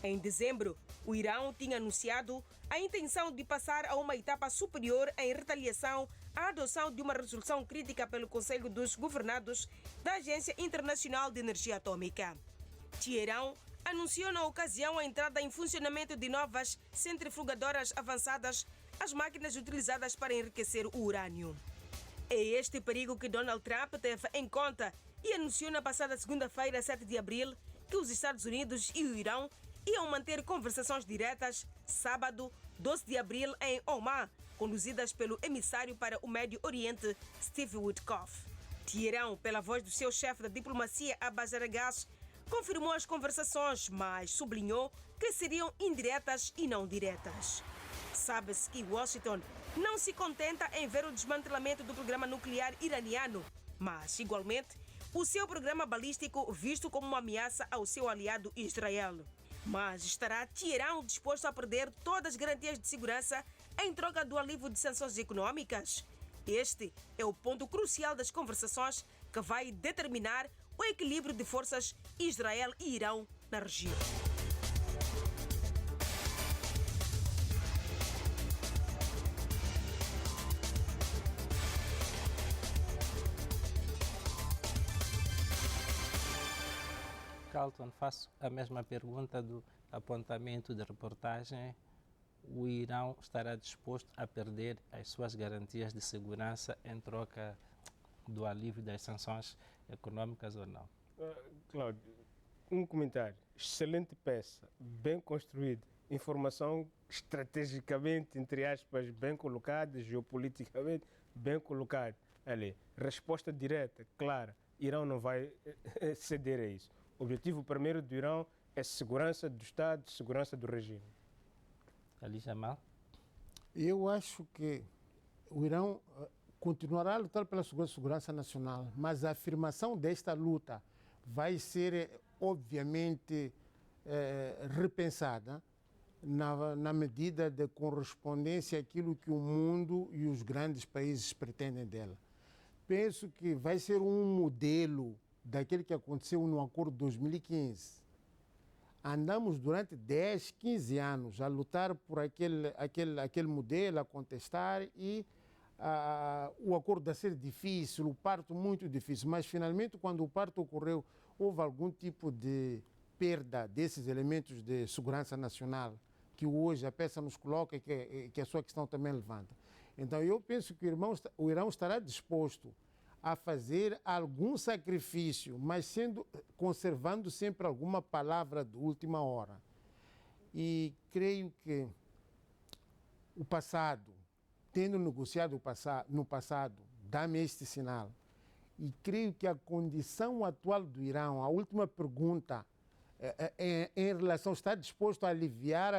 Em dezembro, o Irão tinha anunciado a intenção de passar a uma etapa superior em retaliação à adoção de uma resolução crítica pelo Conselho dos Governados da Agência Internacional de Energia Atômica. Teherão anunciou na ocasião a entrada em funcionamento de novas centrifugadoras avançadas, as máquinas utilizadas para enriquecer o urânio. É este perigo que Donald Trump teve em conta e anunciou na passada segunda-feira, 7 de abril, que os Estados Unidos e o Irão iam manter conversações diretas sábado, 12 de abril, em Oman, conduzidas pelo emissário para o Médio Oriente, Steve Witkoff. Teherão, pela voz do seu chefe da diplomacia, Abbas Araghchi, confirmou as conversações, mas sublinhou que seriam indiretas e não diretas. Sabe-se que Washington não se contenta em ver o desmantelamento do programa nuclear iraniano, mas, igualmente, o seu programa balístico visto como uma ameaça ao seu aliado Israel. Mas estará Teherão disposto a perder todas as garantias de segurança em troca do alívio de sanções econômicas? Este é o ponto crucial das conversações que vai determinar o equilíbrio de forças Israel e Irão na região. Carlton, faço a mesma pergunta do apontamento de reportagem. O Irão estará disposto a perder as suas garantias de segurança em troca do alívio das sanções econômicas ou não? Cláudio, um comentário. Excelente peça, bem construída. Informação estrategicamente, entre aspas, bem colocada, geopoliticamente bem colocada. Ali, resposta direta, clara. Irão não vai ceder a isso. O objetivo primeiro do Irão é segurança do Estado, segurança do regime. Ali, Jamal? Eu acho que o Irão continuará a lutar pela segurança nacional, mas a afirmação desta luta vai ser, obviamente, repensada na medida de correspondência àquilo que o mundo e os grandes países pretendem dela. Penso que vai ser um modelo daquele que aconteceu no Acordo de 2015. Andamos durante 10, 15 anos a lutar por aquele modelo, a contestar, e o acordo a ser difícil, o parto muito difícil, mas finalmente quando o parto ocorreu, houve algum tipo de perda desses elementos de segurança nacional que hoje a peça nos coloca e que a sua questão também levanta. Então eu penso que o Irão estará disposto a fazer algum sacrifício, mas conservando sempre alguma palavra de última hora. E creio que o passado, tendo negociado no passado, dá-me este sinal. E creio que a condição atual do Irão, a última pergunta em relação, está disposto a aliviar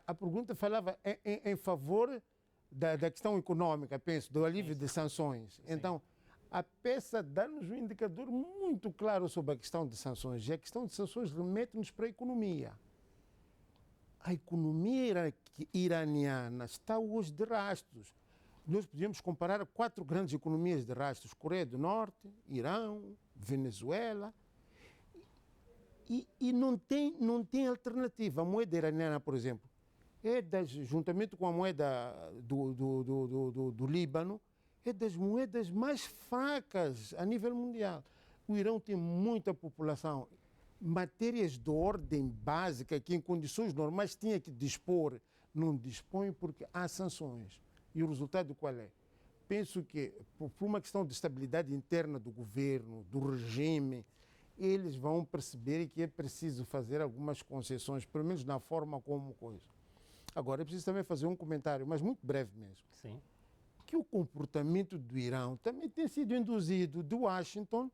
a pergunta falava em favor da questão econômica, penso, do alívio de sanções. Sim. Então, a peça dá-nos um indicador muito claro sobre a questão de sanções. E a questão de sanções remete-nos para a economia. A economia iraniana está hoje de rastros. Nós podemos comparar 4 grandes economias de rastros: Coreia do Norte, Irão, Venezuela. E não tem alternativa. A moeda iraniana, por exemplo, juntamente com a moeda do Líbano, é das moedas mais fracas a nível mundial. O Irão tem muita população. Matérias de ordem básica que em condições normais tinha que dispor, não dispõe porque há sanções. E o resultado qual é? Penso que, por uma questão de estabilidade interna do governo, do regime, eles vão perceber que é preciso fazer algumas concessões, pelo menos na forma como coisa. Agora, é preciso também fazer um comentário, mas muito breve mesmo. Sim. Que o comportamento do Irão também tem sido induzido de Washington,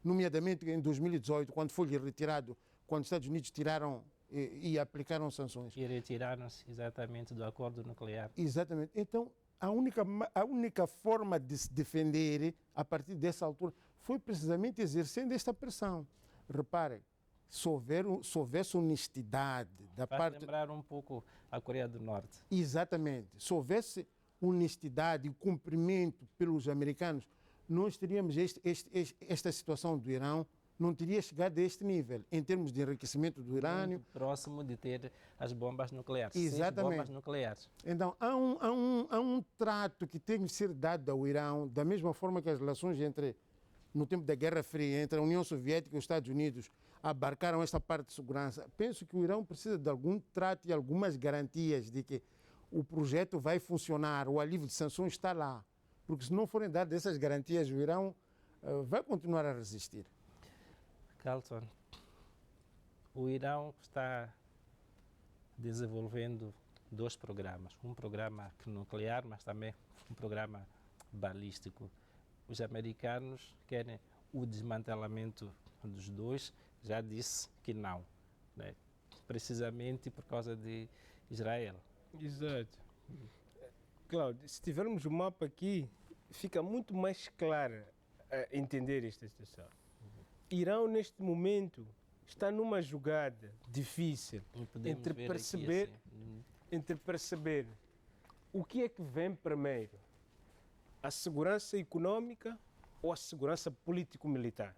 nomeadamente em 2018, quando foi retirado, quando os Estados Unidos tiraram e aplicaram sanções. E retiraram-se exatamente do acordo nuclear. Exatamente. Então, a única forma de se defender a partir dessa altura foi precisamente exercendo esta pressão. Reparem, se houvesse honestidade da parte... Vai lembrar um pouco a Coreia do Norte. Exatamente. Se houvesse honestidade e cumprimento pelos americanos, nós teríamos esta situação do Irão, não teria chegado a este nível, em termos de enriquecimento do urânio. Muito próximo de ter as bombas nucleares. Exatamente. 6 bombas nucleares. Então, há um trato que tem que ser dado ao Irão, da mesma forma que as relações entre no tempo da Guerra Fria, entre a União Soviética e os Estados Unidos, abarcaram esta parte de segurança. Penso que o Irão precisa de algum trato e algumas garantias de que o projeto vai funcionar, o alívio de sanções está lá. Porque se não forem dadas essas garantias, o Irão vai continuar a resistir. Carlton, o Irão está desenvolvendo 2 programas. Um programa nuclear, mas também um programa balístico. Os americanos querem o desmantelamento dos 2, já disse que não, né? Precisamente por causa de Israel. Exato. Cláudio, se tivermos o mapa aqui, fica muito mais claro a entender esta situação. Irão, neste momento, está numa jogada difícil entre perceber o que é que vem primeiro, a segurança econômica ou a segurança político-militar.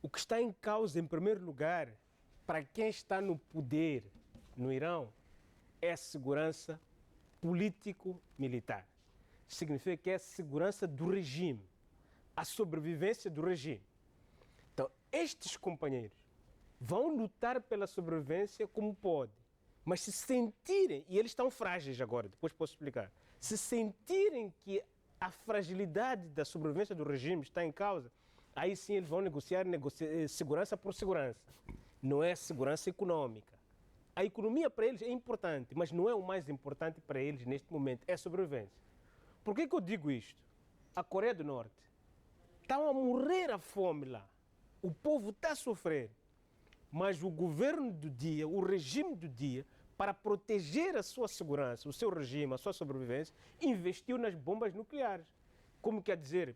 O que está em causa, em primeiro lugar, para quem está no poder no Irão, é a segurança político-militar. Significa que é a segurança do regime, a sobrevivência do regime. Então, estes companheiros vão lutar pela sobrevivência como podem, mas se sentirem, e eles estão frágeis agora, depois posso explicar, se sentirem que a fragilidade da sobrevivência do regime está em causa, aí sim eles vão negociar segurança por segurança. Não é segurança econômica. A economia para eles é importante, mas não é o mais importante para eles neste momento, é a sobrevivência. Por que eu digo isto? A Coreia do Norte está a morrer à fome lá. O povo está a sofrer. Mas o governo do dia, o regime do dia, para proteger a sua segurança, o seu regime, a sua sobrevivência, investiu nas bombas nucleares. Como quer dizer,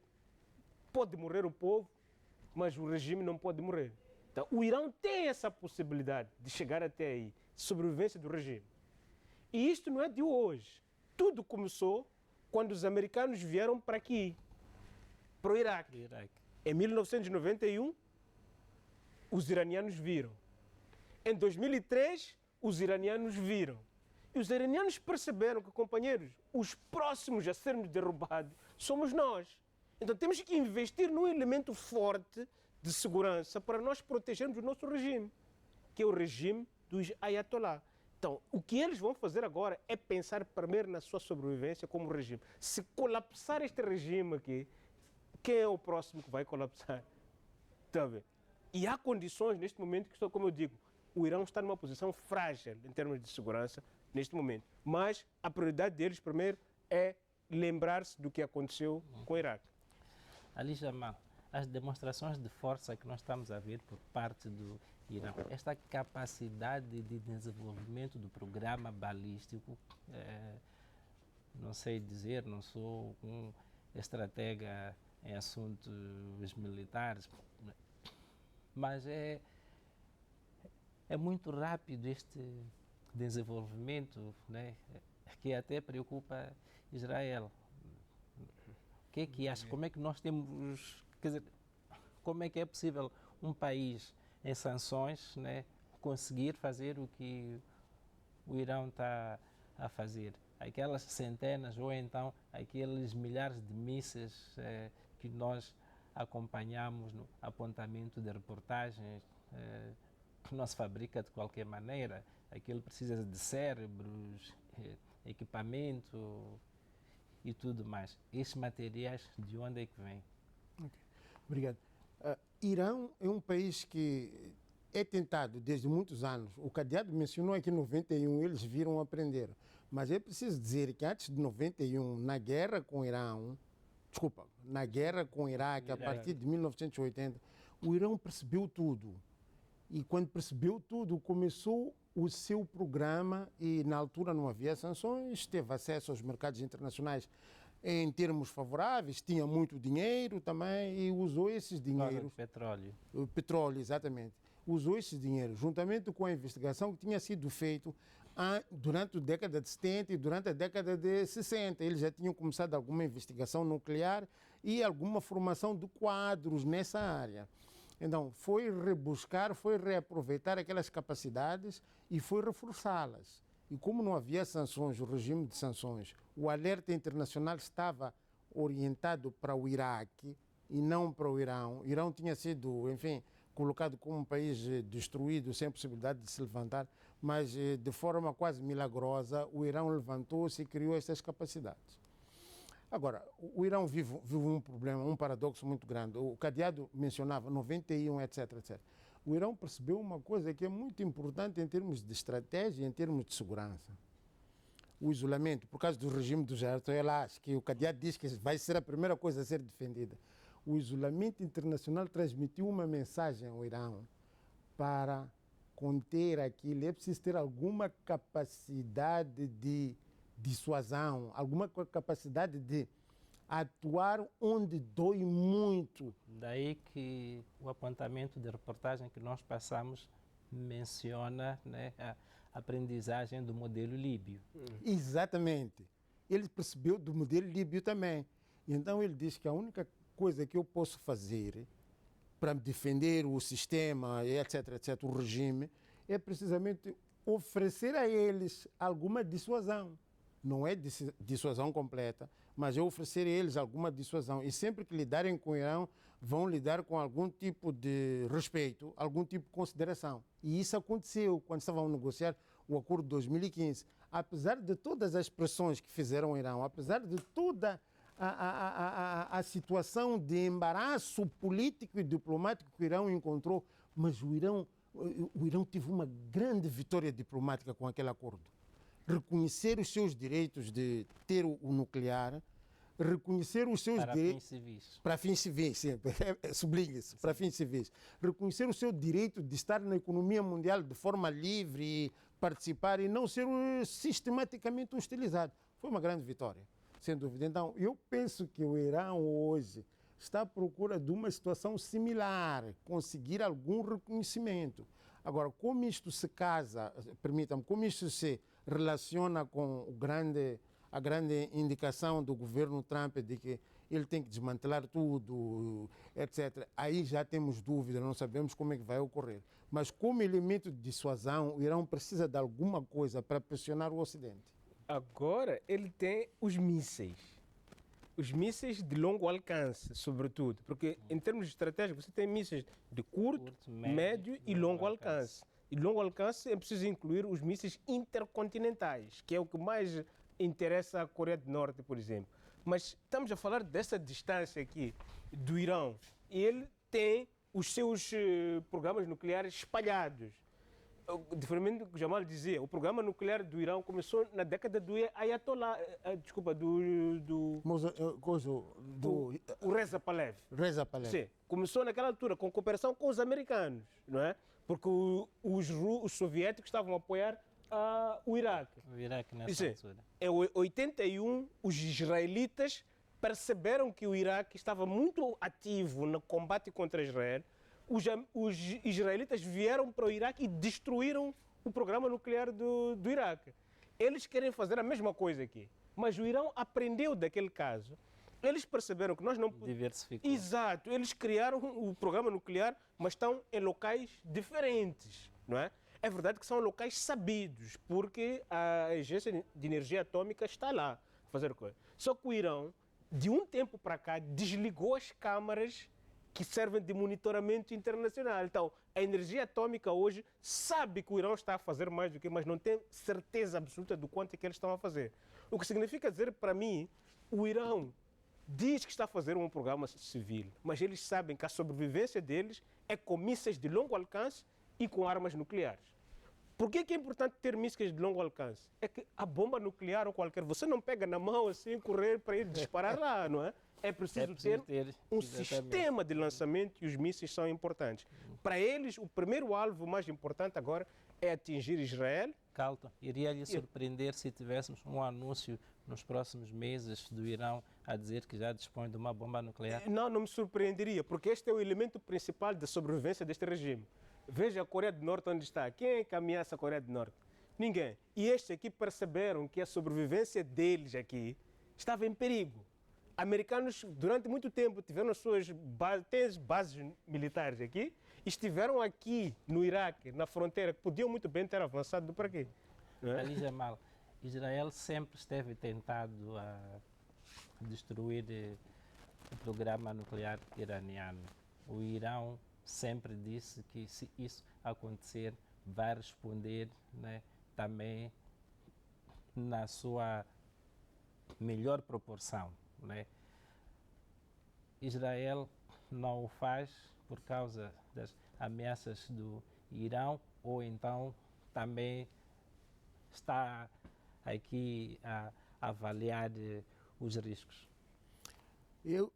pode morrer o povo, mas o regime não pode morrer. Então, o Irão tem essa possibilidade de chegar até aí, sobrevivência do regime. E isto não é de hoje. Tudo começou quando os americanos vieram para aqui, para o Iraque. Em 1991, os iranianos viram. Em 2003, os iranianos viram. E os iranianos perceberam que, companheiros, os próximos a sermos derrubados somos nós. Então temos que investir num elemento forte de segurança para nós protegermos o nosso regime, que é o regime dos Ayatollah. Então, o que eles vão fazer agora é pensar primeiro na sua sobrevivência como regime. Se colapsar este regime aqui, quem é o próximo que vai colapsar? Está a ver? E há condições neste momento que, como eu digo, o Irão está numa posição frágil em termos de segurança neste momento. Mas a prioridade deles primeiro é lembrar-se do que aconteceu com o Iraque. Ali, Jamal, as demonstrações de força que nós estamos a ver por parte do Irão, esta capacidade de desenvolvimento do programa balístico, não sei dizer, não sou um estratega em assuntos militares, mas é muito rápido este desenvolvimento, né, que até preocupa Israel. O que é que acha? Como é que nós temos, quer dizer, como é que é possível um país em sanções, né, conseguir fazer o que o Irão está a fazer? Aquelas centenas ou então aqueles milhares de mísseis que nós acompanhamos no apontamento de reportagens, que não se fabrica de qualquer maneira. Aquilo precisa de cérebros, equipamento e tudo mais. Estes materiais, de onde é que vêm? Okay. Obrigado. Irão é um país que é tentado desde muitos anos. O Cadeado mencionou aqui em 91, eles viram aprender. Mas é preciso dizer que antes de 91, na guerra com o Iraque, a partir de 1980, o Irão percebeu tudo. E quando percebeu tudo, começou o seu programa e na altura não havia sanções, teve acesso aos mercados internacionais em termos favoráveis, tinha muito dinheiro também e usou esses dinheiros. Petróleo. O petróleo, exatamente. Usou esse dinheiro, juntamente com a investigação que tinha sido feita durante a década de 70 e durante a década de 60. Eles já tinham começado alguma investigação nuclear e alguma formação de quadros nessa área. Então, foi rebuscar, foi reaproveitar aquelas capacidades e foi reforçá-las. E como não havia sanções, o regime de sanções, o alerta internacional estava orientado para o Iraque, e não para o Irão. O Irão tinha sido, enfim, colocado como um país destruído, sem possibilidade de se levantar, mas de forma quase milagrosa o Irão levantou-se e criou essas capacidades. Agora, o Irão vive um problema, um paradoxo muito grande. O Cadeado mencionava 91, etc, etc. O Irão percebeu uma coisa que é muito importante em termos de estratégia, em termos de segurança. O isolamento, por causa do regime dos ayatollahs, que o Cadeado diz que vai ser a primeira coisa a ser defendida. O isolamento internacional transmitiu uma mensagem ao Irão para conter aquilo. É preciso ter alguma capacidade de dissuasão, alguma capacidade de atuar onde dói muito. Daí que o apontamento de reportagem que nós passamos menciona, né, a aprendizagem do modelo líbio. Exatamente. Ele percebeu do modelo líbio também. Então ele diz que a única coisa que eu posso fazer para defender o sistema, etc, etc, o regime, é precisamente oferecer a eles alguma dissuasão. Não é dissuasão completa, mas é oferecer a eles alguma dissuasão. E sempre que lidarem com o Irão, vão lidar com algum tipo de respeito, algum tipo de consideração. E isso aconteceu quando estavam a negociar o acordo de 2015. Apesar de todas as pressões que fizeram o Irão, apesar de toda a situação de embaraço político e diplomático que o Irão encontrou, mas o Irão teve uma grande vitória diplomática com aquele acordo. Reconhecer os seus direitos de ter o nuclear, reconhecer os seus direitos... Para fins civis. Sublinhe-se, para fins civis. Reconhecer o seu direito de estar na economia mundial de forma livre e participar e não ser sistematicamente hostilizado. Foi uma grande vitória, sem dúvida. Então, eu penso que o Irão hoje está à procura de uma situação similar, conseguir algum reconhecimento. Agora, como isto se casa, permitam-me, como isto se relaciona com a grande indicação do governo Trump de que ele tem que desmantelar tudo, etc. Aí já temos dúvida, não sabemos como é que vai ocorrer. Mas como elemento de dissuasão, o Irão precisa de alguma coisa para pressionar o Ocidente. Agora ele tem os mísseis. Os mísseis de longo alcance, sobretudo. Porque em termos estratégicos você tem mísseis de curto, médio e longo alcance. E longo alcance é preciso incluir os mísseis intercontinentais, que é o que mais interessa a Coreia do Norte, por exemplo. Mas estamos a falar dessa distância aqui do Irão. E ele tem os seus programas nucleares espalhados. Diferentemente do que o Jamal dizia, o programa nuclear do Irão começou na década do Ayatollah, o Reza Pahlavi. Reza Pahlavi. Sim, começou naquela altura com cooperação com os americanos, não é? Porque os soviéticos estavam a apoiar o Iraque. O Iraque nessa altura. Em 81, os israelitas perceberam que o Iraque estava muito ativo no combate contra Israel. Os israelitas vieram para o Iraque e destruíram o programa nuclear do Iraque. Eles querem fazer a mesma coisa aqui. Mas o Irão aprendeu daquele caso. Eles perceberam que nós não... Diversificou. Exato. Eles criaram o programa nuclear, mas estão em locais diferentes, não é? É verdade que são locais sabidos, porque a Agência de Energia Atômica está lá a fazer coisa. Só que o Irão, de um tempo para cá, desligou as câmaras que servem de monitoramento internacional. Então, a energia atômica hoje sabe que o Irão está a fazer mais do que, mas não tem certeza absoluta do quanto é que eles estão a fazer. O que significa dizer, para mim, o Irão diz que está a fazer um programa civil, mas eles sabem que a sobrevivência deles é com mísseis de longo alcance e com armas nucleares. Por que é importante ter mísseis de longo alcance? É que a nuclear ou qualquer... Você não pega na mão assim, correr para ir disparar lá, não é? É preciso ter um sistema de lançamento e os mísseis são importantes. Para eles, o primeiro alvo mais importante agora é atingir Israel. Calton, iria lhe surpreender se tivéssemos um anúncio nos próximos meses do Irão a dizer que já dispõe de uma bomba nuclear? Não, não me surpreenderia, porque este é o elemento principal da sobrevivência deste regime. Veja a Coreia do Norte onde está. Quem é que ameaça a Coreia do Norte? Ninguém. E estes aqui perceberam que a sobrevivência deles aqui estava em perigo. Americanos, durante muito tempo, tiveram suas bases militares aqui e estiveram aqui no Iraque, na fronteira, que podiam muito bem ter avançado para aqui. Ali, Jamal, Israel sempre esteve tentado a destruir o programa nuclear iraniano. O Irão sempre disse que se isso acontecer, vai responder, né, também na sua melhor proporção, né? Israel não o faz por causa das ameaças do Irão, ou então também está aqui a avaliar os riscos? Eu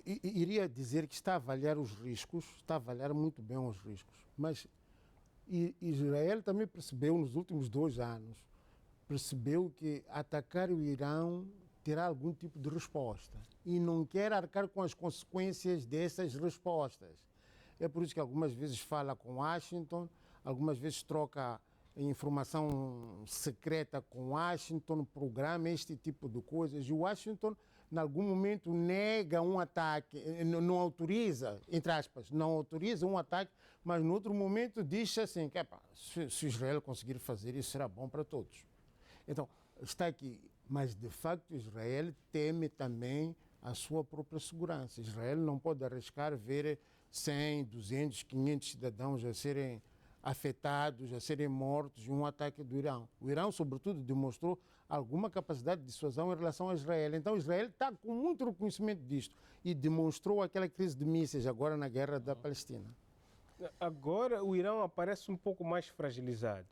iria dizer que está a avaliar os riscos, está a avaliar muito bem os riscos, mas Israel também percebeu nos últimos 2 anos, percebeu que atacar o Irão terá algum tipo de resposta e não quer arcar com as consequências dessas respostas. É por isso que algumas vezes fala com Washington, algumas vezes troca informação secreta com Washington, programa este tipo de coisas. E Washington, em algum momento, nega um ataque, não autoriza, entre aspas, não autoriza um ataque, mas no outro momento diz assim, que se Israel conseguir fazer isso, será bom para todos. Então, está aqui, mas de facto Israel teme também a sua própria segurança. Israel não pode arriscar ver 100, 200, 500 cidadãos a serem afetados, a serem mortos em um ataque do Irão. O Irão, sobretudo, demonstrou alguma capacidade de dissuasão em relação a Israel. Então, Israel está com muito reconhecimento disto e demonstrou aquela crise de mísseis agora na guerra da Palestina. Agora, o Irão aparece um pouco mais fragilizado.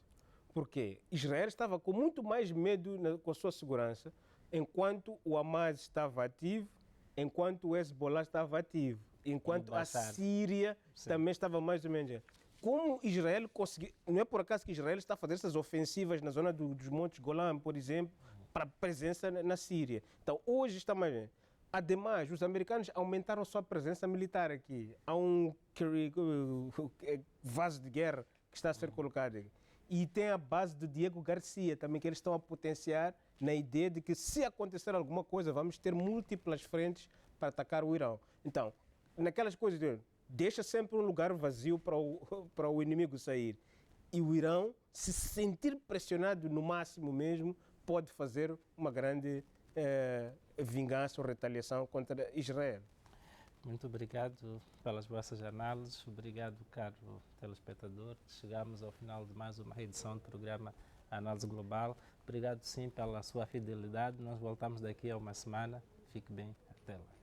Porque Israel estava com muito mais medo com a sua segurança, enquanto o Hamas estava ativo, enquanto o Hezbollah estava ativo, enquanto a Síria também estava mais ou menos. Como Israel conseguiu... Não é por acaso que Israel está a fazer essas ofensivas na zona dos Montes Golã, por exemplo, para presença na Síria. Então, hoje está mais bem. Ademais, os americanos aumentaram sua presença militar aqui. Há um vaso de guerra que está a ser colocado aqui. E tem a base do Diego Garcia também, que eles estão a potenciar na ideia de que se acontecer alguma coisa, vamos ter múltiplas frentes para atacar o Irão. Então, naquelas coisas de deixa sempre um lugar vazio para o inimigo sair. E o Irão, se sentir pressionado no máximo mesmo, pode fazer uma grande vingança ou retaliação contra Israel. Muito obrigado pelas vossas análises. Obrigado, caro telespectador. Chegamos ao final de mais uma edição do programa Análise Global. Obrigado, sim, pela sua fidelidade. Nós voltamos daqui a uma semana. Fique bem. Até lá.